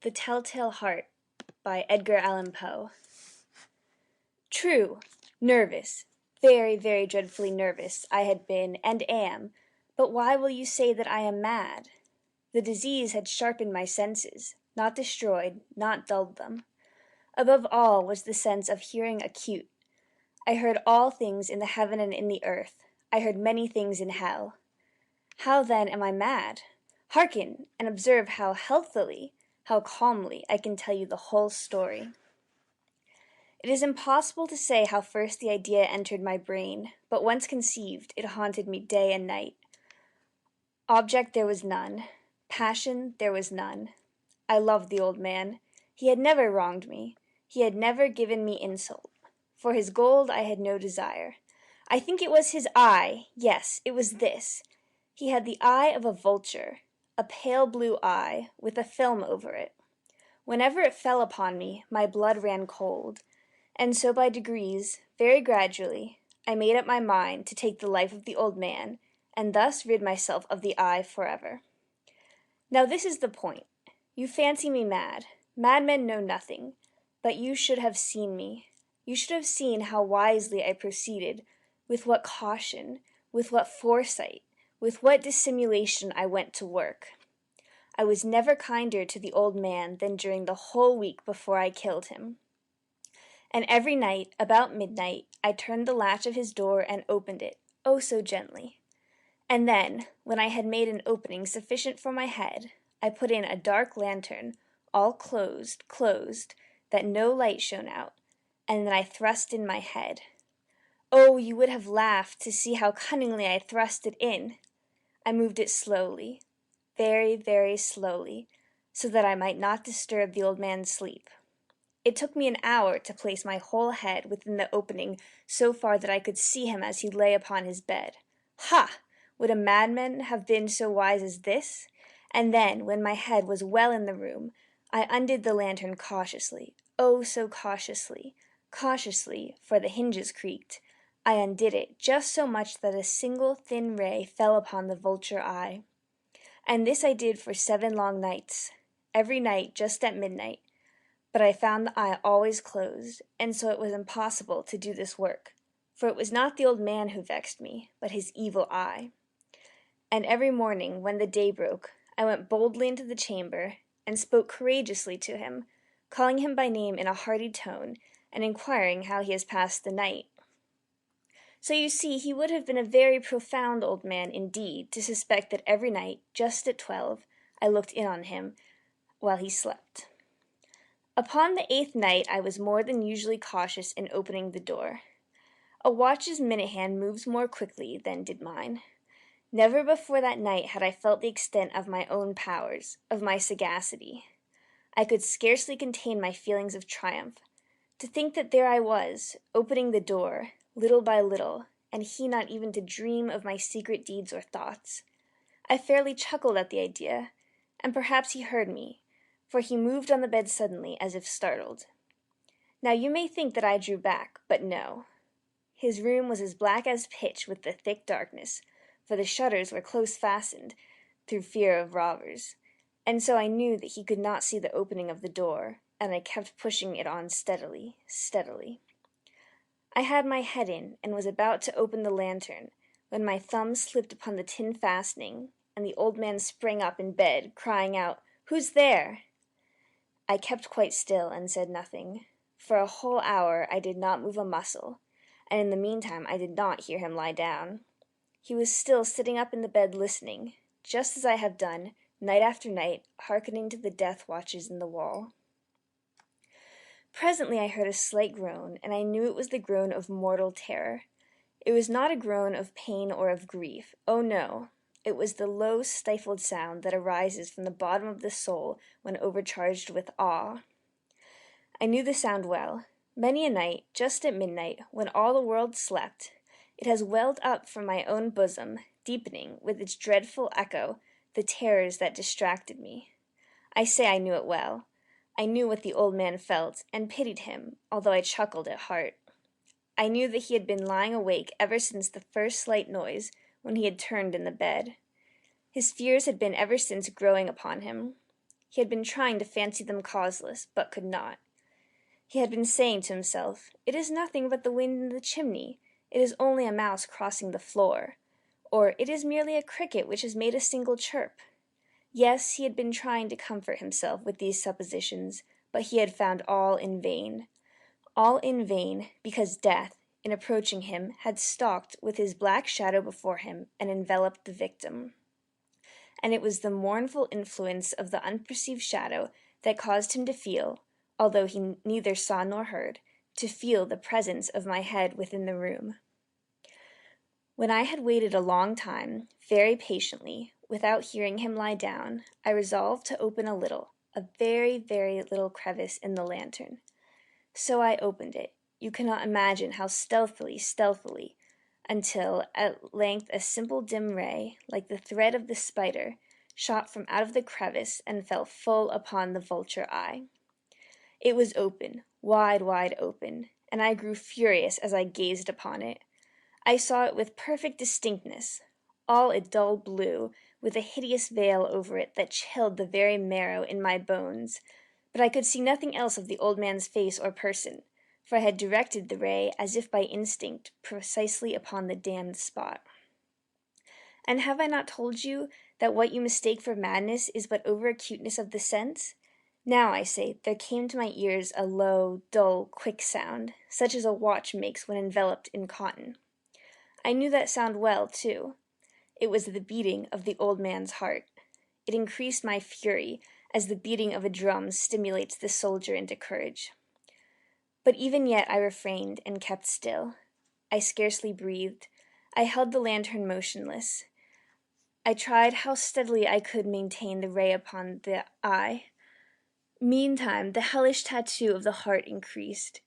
The Telltale Heart by Edgar Allan Poe. True, nervous, very, very dreadfully nervous I had been and am, but why will you say that I am mad? The disease had sharpened my senses, not destroyed, not dulled them. Above all was the sense of hearing acute. I heard all things in the heaven and in the earth. I heard many things in hell. How then am I mad? Hearken, and observe how healthily, how calmly I can tell you the whole story. It is impossible to say how first the idea entered my brain, but once conceived, it haunted me day and night. Object there was none. Passion there was none. I loved the old man. He had never wronged me. He had never given me insult. For his gold I had no desire. I think it was his eye. Yes, it was this. He had the eye of a vulture, a pale blue eye, with a film over it. Whenever it fell upon me, my blood ran cold, and so by degrees, very gradually, I made up my mind to take the life of the old man, and thus rid myself of the eye forever. Now this is the point. You fancy me mad. Madmen know nothing, but you should have seen me. You should have seen how wisely I proceeded, with what caution, with what foresight, with what dissimulation I went to work. I was never kinder to the old man than during the whole week before I killed him. And every night, about midnight, I turned the latch of his door and opened it, oh so gently. And then, when I had made an opening sufficient for my head, I put in a dark lantern, all closed, that no light shone out, and then I thrust in my head. Oh, you would have laughed to see how cunningly I thrust it in. I moved it slowly, very, very slowly, so that I might not disturb the old man's sleep. It took me an hour to place my whole head within the opening so far that I could see him as he lay upon his bed. Ha! Would a madman have been so wise as this? And then, when my head was well in the room, I undid the lantern cautiously, oh so cautiously, for the hinges creaked. I undid it just so much that a single thin ray fell upon the vulture eye. And this I did for 7 long nights, every night just at midnight. But I found the eye always closed, and so it was impossible to do this work, for it was not the old man who vexed me, but his evil eye. And every morning, when the day broke, I went boldly into the chamber, and spoke courageously to him, calling him by name in a hearty tone, and inquiring how he has passed the night. So you see he would have been a very profound old man indeed to suspect that every night, just at 12, I looked in on him while he slept. Upon the 8th night I was more than usually cautious in opening the door. A watch's minute hand moves more quickly than did mine. Never before that night had I felt the extent of my own powers, of my sagacity. I could scarcely contain my feelings of triumph. To think that there I was, opening the door, little by little, and he not even to dream of my secret deeds or thoughts. I fairly chuckled at the idea, and perhaps he heard me, for he moved on the bed suddenly as if startled. Now you may think that I drew back, but no. His room was as black as pitch with the thick darkness, for the shutters were close fastened, through fear of robbers, and so I knew that he could not see the opening of the door, and I kept pushing it on steadily. I had my head in, and was about to open the lantern, when my thumb slipped upon the tin fastening, and the old man sprang up in bed, crying out, "Who's there?" I kept quite still, and said nothing. For a whole hour I did not move a muscle, and in the meantime I did not hear him lie down. He was still sitting up in the bed listening, just as I have done, night after night, hearkening to the death watches in the wall. Presently I heard a slight groan, and I knew it was the groan of mortal terror. It was not a groan of pain or of grief. Oh no! It was the low, stifled sound that arises from the bottom of the soul when overcharged with awe. I knew the sound well. Many a night, just at midnight, when all the world slept, it has welled up from my own bosom, deepening, with its dreadful echo, the terrors that distracted me. I say I knew it well. I knew what the old man felt, and pitied him, although I chuckled at heart. I knew that he had been lying awake ever since the first slight noise, when he had turned in the bed. His fears had been ever since growing upon him. He had been trying to fancy them causeless, but could not. He had been saying to himself, "It is nothing but the wind in the chimney. It is only a mouse crossing the floor." Or, "It is merely a cricket which has made a single chirp." Yes, he had been trying to comfort himself with these suppositions, but he had found all in vain. All in vain, because death, in approaching him, had stalked with his black shadow before him and enveloped the victim. And it was the mournful influence of the unperceived shadow that caused him to feel, although he neither saw nor heard, to feel the presence of my head within the room. When I had waited a long time, very patiently, without hearing him lie down, I resolved to open a very, very little crevice in the lantern. So I opened it. You cannot imagine how stealthily, until at length a simple dim ray, like the thread of the spider, shot from out of the crevice and fell full upon the vulture eye. It was open, wide open, and I grew furious as I gazed upon it. I saw it with perfect distinctness, all a dull blue, with a hideous veil over it that chilled the very marrow in my bones, but I could see nothing else of the old man's face or person, for I had directed the ray, as if by instinct, precisely upon the damned spot. And have I not told you that what you mistake for madness is but over-acuteness of the sense? Now, I say, there came to my ears a low, dull, quick sound, such as a watch makes when enveloped in cotton. I knew that sound well, too. It was the beating of the old man's heart. It increased my fury, as the beating of a drum stimulates the soldier into courage. But even yet I refrained and kept still. I scarcely breathed. I held the lantern motionless. I tried how steadily I could maintain the ray upon the eye. Meantime, the hellish tattoo of the heart increased.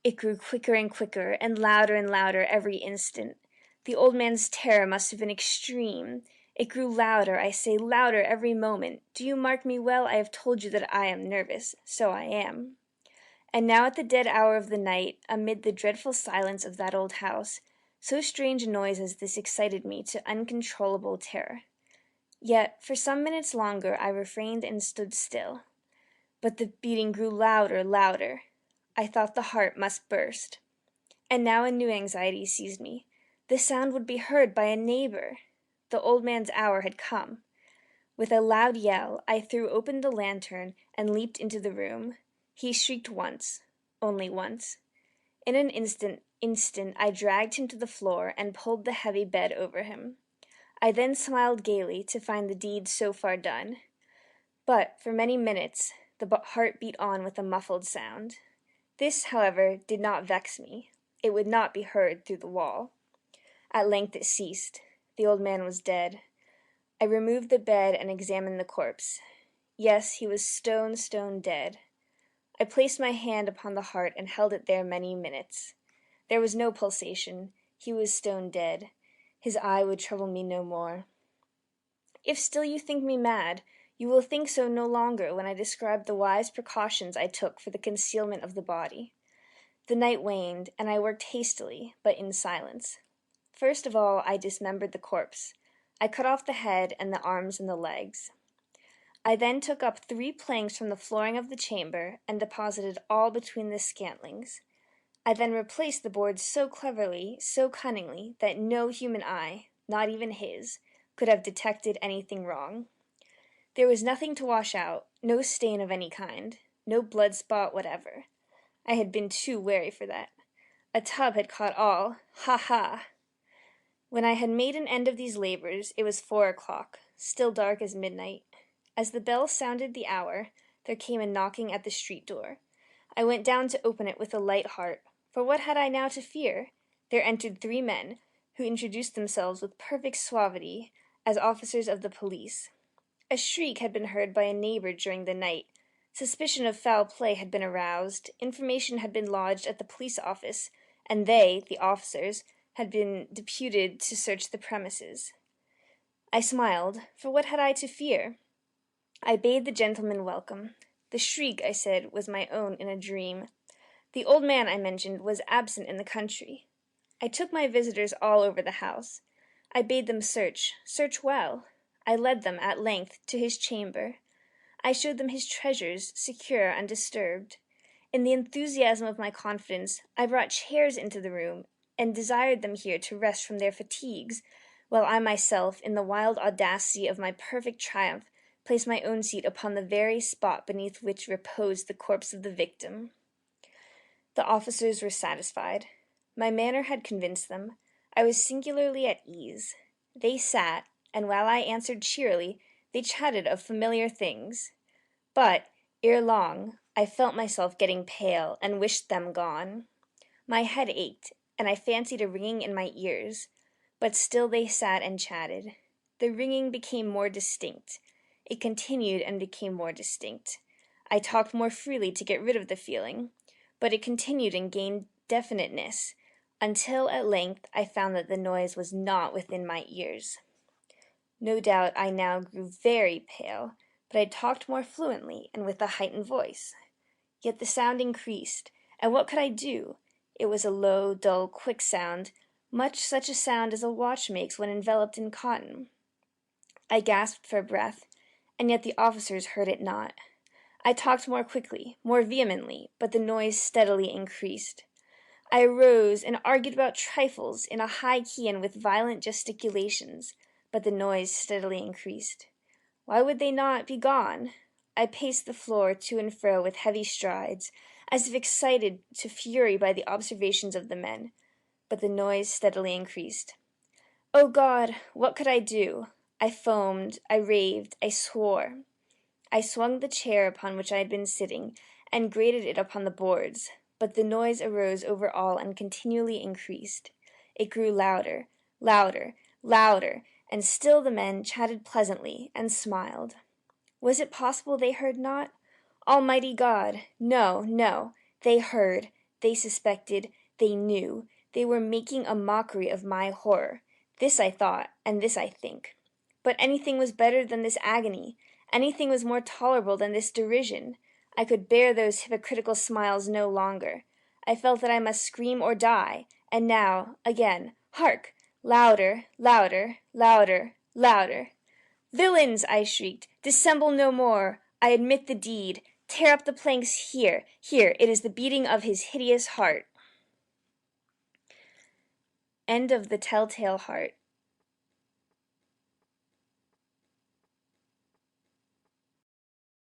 It grew quicker and louder every instant. The old man's terror must have been extreme. It grew louder, I say, louder every moment. Do you mark me well? I have told you that I am nervous. So I am. And now at the dead hour of the night, amid the dreadful silence of that old house, so strange a noise as this excited me to uncontrollable terror. Yet, for some minutes longer I refrained and stood still. But the beating grew louder. I thought the heart must burst. And now a new anxiety seized me. The sound would be heard by a neighbor. The old man's hour had come. With a loud yell, I threw open the lantern and leaped into the room. He shrieked once, only once. In an instant, I dragged him to the floor and pulled the heavy bed over him. I then smiled gaily to find the deed so far done. But for many minutes the heart beat on with a muffled sound. This, however, did not vex me. It would not be heard through the wall. At length it ceased. The old man was dead. I removed the bed and examined the corpse. Yes, he was stone dead. I placed my hand upon the heart and held it there many minutes. There was no pulsation. He was stone dead. His eye would trouble me no more. If still you think me mad, you will think so no longer when I describe the wise precautions I took for the concealment of the body. The night waned, and I worked hastily, but in silence. First of all, I dismembered the corpse. I cut off the head and the arms and the legs. I then took up 3 planks from the flooring of the chamber and deposited all between the scantlings. I then replaced the boards so cleverly, so cunningly, that no human eye, not even his, could have detected anything wrong. There was nothing to wash out, no stain of any kind, no blood spot whatever. I had been too wary for that. A tub had caught all. Ha ha! When I had made an end of these labors, it was 4 o'clock, still dark as midnight. As the bell sounded the hour, there came a knocking at the street door. I went down to open it with a light heart, for what had I now to fear? There entered 3 men, who introduced themselves with perfect suavity as officers of the police. A shriek had been heard by a neighbor during the night. Suspicion of foul play had been aroused, information had been lodged at the police office, and they, the officers, had been deputed to search the premises. I smiled, for what had I to fear? I bade the gentleman welcome. The shriek, I said, was my own in a dream. The old man, I mentioned, was absent in the country. I took my visitors all over the house. I bade them search well. I led them, at length, to his chamber. I showed them his treasures, secure, undisturbed. In the enthusiasm of my confidence, I brought chairs into the room, and desired them here to rest from their fatigues, while I myself, in the wild audacity of my perfect triumph, placed my own seat upon the very spot beneath which reposed the corpse of the victim. The officers were satisfied. My manner had convinced them. I was singularly at ease. They sat, and while I answered cheerily, they chatted of familiar things. But, ere long, I felt myself getting pale, and wished them gone. My head ached, and I fancied a ringing in my ears. But still they sat and chatted. The ringing became more distinct. It continued and became more distinct. I talked more freely to get rid of the feeling, but it continued and gained definiteness, until at length I found that the noise was not within my ears. No doubt I now grew very pale, but I talked more fluently and with a heightened voice. Yet the sound increased, and what could I do? It was a low, dull, quick sound, much such a sound as a watch makes when enveloped in cotton. I gasped for breath, and yet the officers heard it not. I talked more quickly, more vehemently, but the noise steadily increased. I arose and argued about trifles in a high key and with violent gesticulations, but the noise steadily increased. Why would they not be gone? I paced the floor to and fro with heavy strides, as if excited to fury by the observations of the men, but the noise steadily increased. O God, what could I do? I foamed, I raved, I swore. I swung the chair upon which I had been sitting, and grated it upon the boards, but the noise arose over all and continually increased. It grew louder, louder, louder, and still the men chatted pleasantly, and smiled. Was it possible they heard not? Almighty God! No, no! They heard, they suspected, they knew. They were making a mockery of my horror. This I thought, and this I think. But anything was better than this agony. Anything was more tolerable than this derision. I could bear those hypocritical smiles no longer. I felt that I must scream or die. And now, again, hark! Louder, louder, louder, louder. Villains! I shrieked. Dissemble no more. I admit the deed. Tear up the planks here. Here, it is the beating of his hideous heart. End of The Telltale Heart.